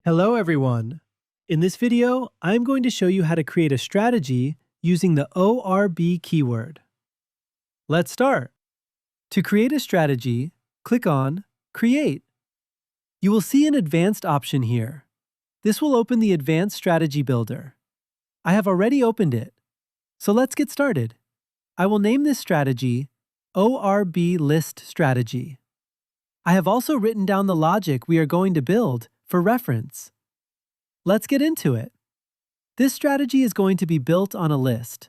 Hello everyone. In this video, I'm going to show you how to create a strategy using the ORB keyword. Let's start. To create a strategy, click on Create. You will see an advanced option here. This will open the Advanced Strategy Builder. I have already opened it. So let's get started. I will name this strategy ORB List Strategy. I have also written down the logic we are going to build for reference. Let's get into it. This strategy is going to be built on a list.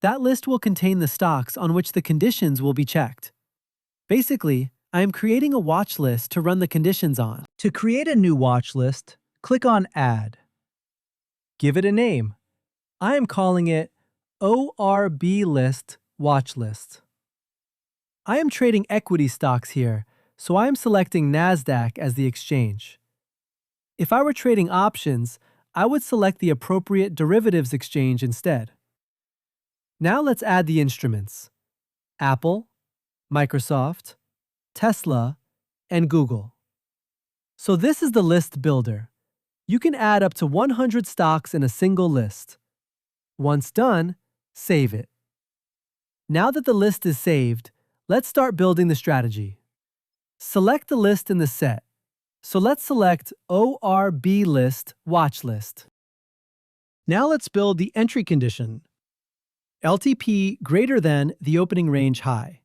That list will contain the stocks on which the conditions will be checked. Basically, I am creating a watch list to run the conditions on. To create a new watch list, click on Add. Give it a name. I am calling it ORB List Watchlist. I am trading equity stocks here, so I am selecting NASDAQ as the exchange. If I were trading options, I would select the appropriate derivatives exchange instead. Now let's add the instruments: Apple, Microsoft, Tesla, and Google. So this is the list builder. You can add up to 100 stocks in a single list. Once done, save it. Now that the list is saved, let's start building the strategy. Select the list in the set. So let's select ORB List Watchlist. Now let's build the entry condition. LTP greater than the opening range high.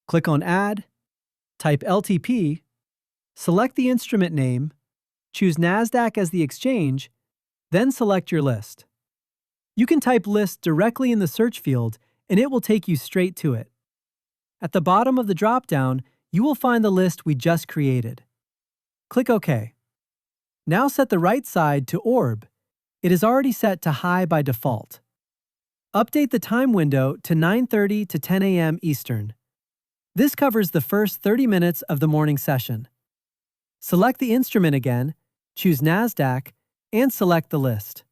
Click on Add, type LTP, select the instrument name, choose NASDAQ as the exchange, then select your list. You can type list directly in the search field and it will take you straight to it. At the bottom of the dropdown, you will find the list we just created. Click OK. Now set the right side to ORB. It is already set to high by default. Update the time window to 9:30 to 10 a.m. Eastern. This covers the first 30 minutes of the morning session. Select the instrument again, choose NASDAQ, and select the list.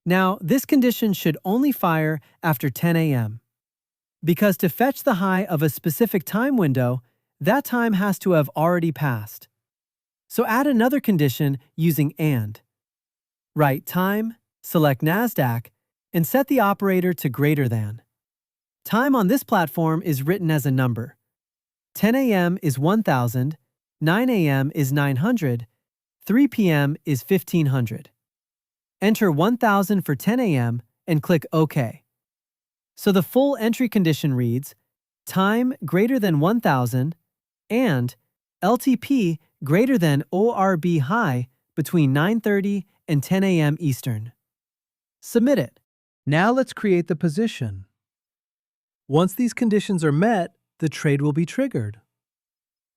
Now, this condition should only fire after 10 a.m. Because to fetch the high of a specific time window, that time has to have already passed. So add another condition using AND. Write time, select NASDAQ, and set the operator to greater than. Time on this platform is written as a number. 10 a.m. is 1000, 9 a.m. is 900, 3 p.m. is 1500. Enter 1000 for 10 a.m. and click OK. So the full entry condition reads, time greater than 1000 and LTP greater than ORB high between 9:30 and 10 a.m. Eastern. Submit it. Now let's create the position. Once these conditions are met, the trade will be triggered.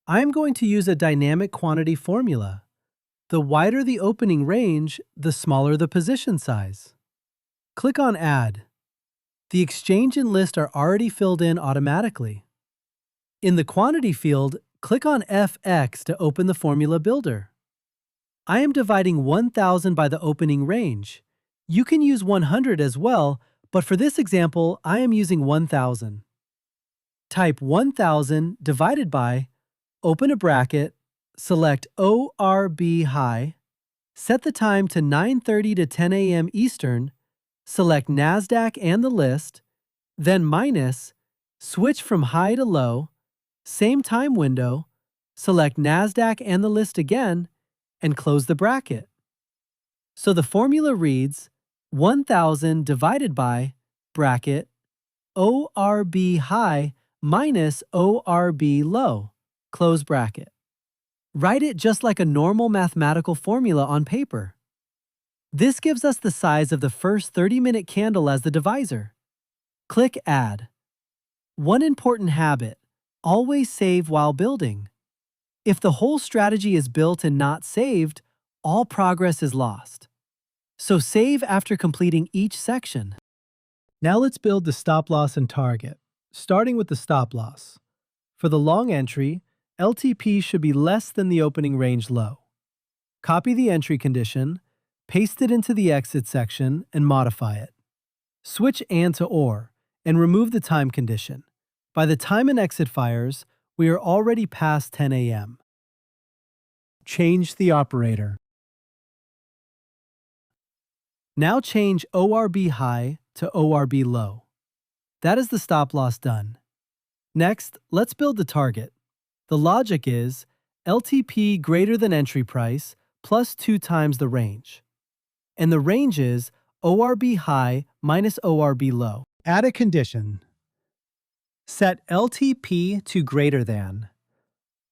I am going to use a dynamic quantity formula. The wider the opening range, the smaller the position size. Click on Add. The exchange and list are already filled in automatically. In the quantity field, click on FX to open the formula builder. I am dividing 1000 by the opening range. You can use 100 as well, but for this example, I am using 1000. Type 1000 divided by, open a bracket, select ORB high, set the time to 9:30 to 10 a.m. Eastern, select NASDAQ and the list, then minus, switch from high to low, same time window, select NASDAQ and the list again, and close the bracket. So the formula reads 1000 divided by bracket ORB high minus ORB low, close bracket. Write it just like a normal mathematical formula on paper. This gives us the size of the first 30-minute candle as the divisor. Click Add. One important habit: always save while building. If the whole strategy is built and not saved, all progress is lost. So save after completing each section. Now let's build the stop loss and target, starting with the stop loss. For the long entry, LTP should be less than the opening range low. Copy the entry condition, paste it into the exit section, and modify it. Switch AND to OR and remove the time condition. By the time an exit fires, we are already past 10 a.m. Change the operator. Now change ORB High to ORB Low. That is the stop loss done. Next, let's build the target. The logic is LTP greater than entry price plus 2 times the range. And the range is ORB High minus ORB Low. Add a condition. Set LTP to greater than.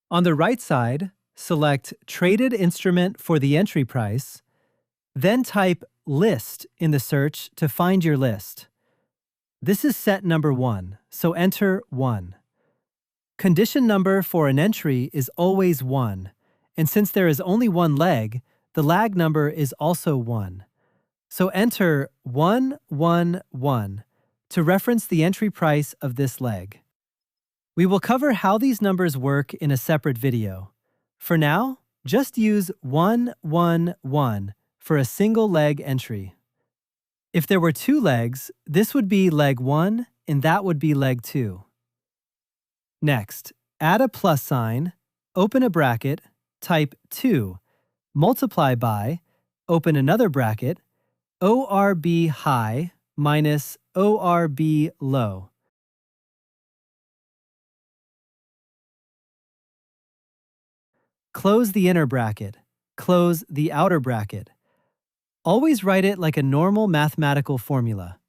On the right side, select Traded Instrument for the entry price, then type List in the search to find your list. This is set number 1, so enter 1. Condition number for an entry is always 1, and since there is only one leg, the lag number is also 1. So enter 1, 1, 1 to reference the entry price of this leg. We will cover how these numbers work in a separate video. For now, just use 1, 1, 1 for a single leg entry. If there were 2 legs, this would be leg 1 and that would be leg 2. Next, add a plus sign, open a bracket, type 2, multiply by, open another bracket, ORB High minus ORB Low. Close the inner bracket, close the outer bracket. Always write it like a normal mathematical formula.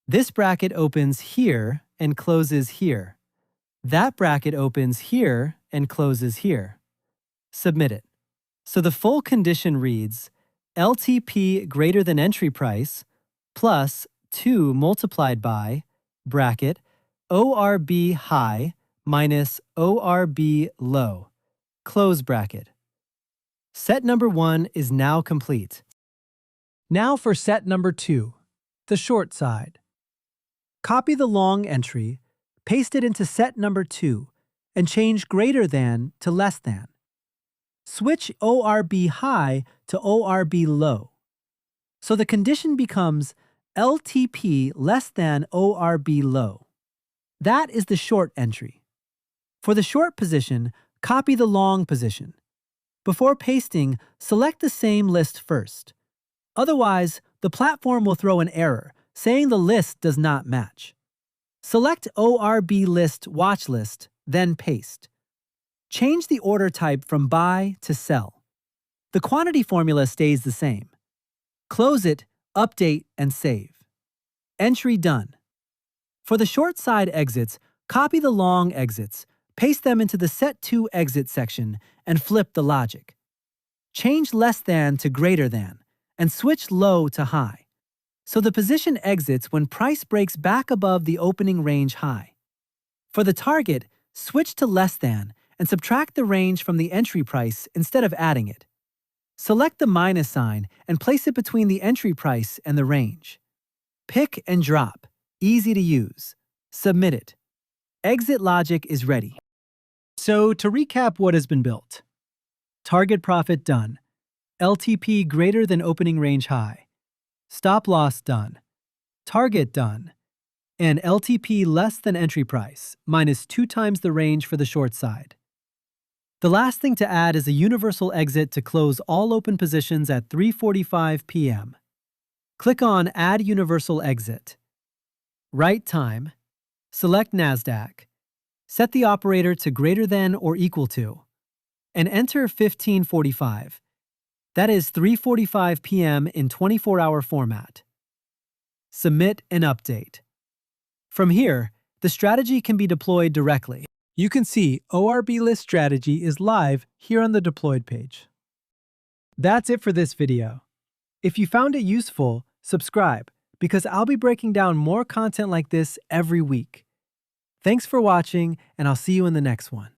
This bracket opens here and closes here. That bracket opens here and closes here. Submit it. So the full condition reads LTP greater than entry price plus 2 multiplied by bracket ORB High minus ORB Low. Close bracket. Set number 1 is now complete. Now for set number 2, the short side. Copy the long entry, paste it into set number 2, and change greater than to less than. Switch ORB High to ORB Low. So the condition becomes LTP less than ORB Low. That is the short entry. For the short position, copy the long position. Before pasting, select the same list first. Otherwise, the platform will throw an error saying the list does not match. Select ORB List Watchlist, then paste. Change the order type from buy to sell. The quantity formula stays the same. Close it, update, and save. Entry done. For the short side exits, copy the long exits, paste them into the Set to Exit section, and flip the logic. Change less than to greater than, and switch low to high. So the position exits when price breaks back above the opening range high. For the target, switch to less than and subtract the range from the entry price instead of adding it. Select the minus sign and place it between the entry price and the range. Pick and drop. Easy to use. Submit it. Exit logic is ready. So to recap what has been built. Target profit done. LTP greater than opening range high. Stop loss done. Target done. And LTP less than entry price, minus 2 times the range for the short side. The last thing to add is a universal exit to close all open positions at 3:45 p.m. Click on Add Universal Exit. Write time. Select NASDAQ. Set the operator to greater than or equal to. And enter 1545. That is 3:45 p.m. in 24-hour format. Submit and update. From here, the strategy can be deployed directly. You can see ORB List strategy is live here on the deployed page. That's it for this video. If you found it useful, subscribe because I'll be breaking down more content like this every week. Thanks for watching, and I'll see you in the next one.